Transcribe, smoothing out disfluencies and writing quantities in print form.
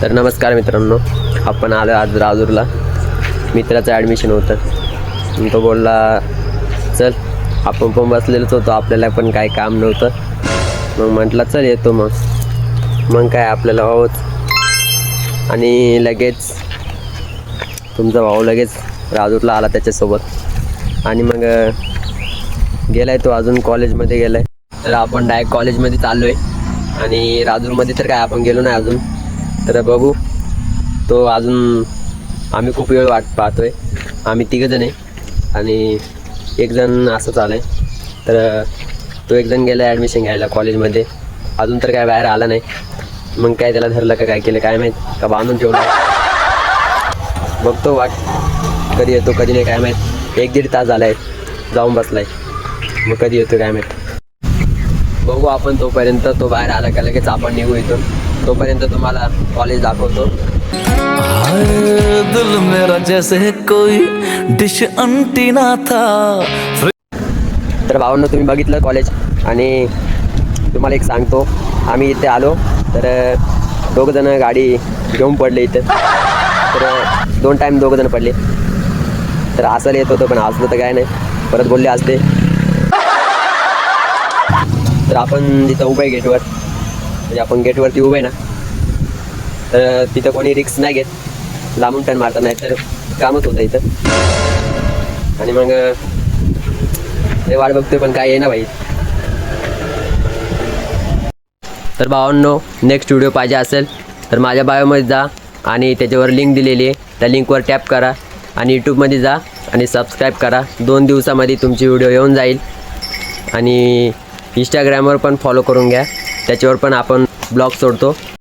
तर नमस्कार मित्रांनो, आपण आलो आज राजूरला. मित्राचं ॲडमिशन होतं. तो बोलला चल, आपण पण बसलेलोच होतो, आपल्याला पण काय काम नव्हतं. मग म्हटलं चल येतो. मग काय आपल्याला भाऊच आणि लगेच तुमचा भाऊ लगेच राजूरला आला त्याच्यासोबत. आणि मग गेला आहे तो, अजून कॉलेजमध्ये गेला आहे. तर आपण डायरेक्ट कॉलेजमध्ये चाललो आहे. आणि राजूरमध्ये तर काय आपण गेलो नाही अजून. तर बघू, तो अजून आम्ही खूप वेळ वाट पाहतो आहे. आम्ही तिघंजण आहे आणि एक जण असंच आलं आहे. तर तो एक जण गेला ॲडमिशन घ्यायला कॉलेजमध्ये, अजून तर काय बाहेर आला नाही. मग काय त्याला धरलं का काय केलं काय माहीत, का बांधून ठेवलं. बघतो वाट कधी येतो कधी नाही काय माहीत. 1-1.5 तास झाला आहे जाऊन बसला आहे. मग कधी येतो काय माहीत, बघू आपण. तोपर्यंत तो बाहेर आला का लगेच आपण निघू इथून. तोपर्यंत तुम्हाला कॉलेज दाखवतो. दिल मेरा जैसे कोई डिश अंटीना था. तर भावांनो, तुम्ही बघितलं कॉलेज. आणि तुम्हाला एक सांगतो, आम्ही इथे आलो तर दोघंजणं गाडी घेऊन पडले इथं. तर 2 टाईम दोघंजणं पडले. तर असं येत होतं पण असलं तर काय नाही, परत बोलले असते. तर आपण तिथं उभं आहे गेटवर, म्हणजे आपण गेटवरती उभं आहे ना, तर तिथं कोणी रिक्स नाही घेत. लांबून टर्न मारता नाही तर कामच होतं इथं. आणि मग ते वाट बघतोय पण काय आहे ना भाई. तर भावांनो, नेक्स्ट व्हिडिओ पाहिजे असेल तर माझ्या बायोमध्ये जा आणि त्याच्यावर लिंक दिलेली आहे, त्या लिंकवर टॅप करा आणि यूट्यूबमध्ये जा आणि सबस्क्राईब करा. 2 दिवसामध्ये तुमची व्हिडिओ येऊन जाईल. आणि इंस्टाग्रामवर पण फॉलो करून घ्या, त्याच्यावर पण आपण ब्लॉग सोडतो.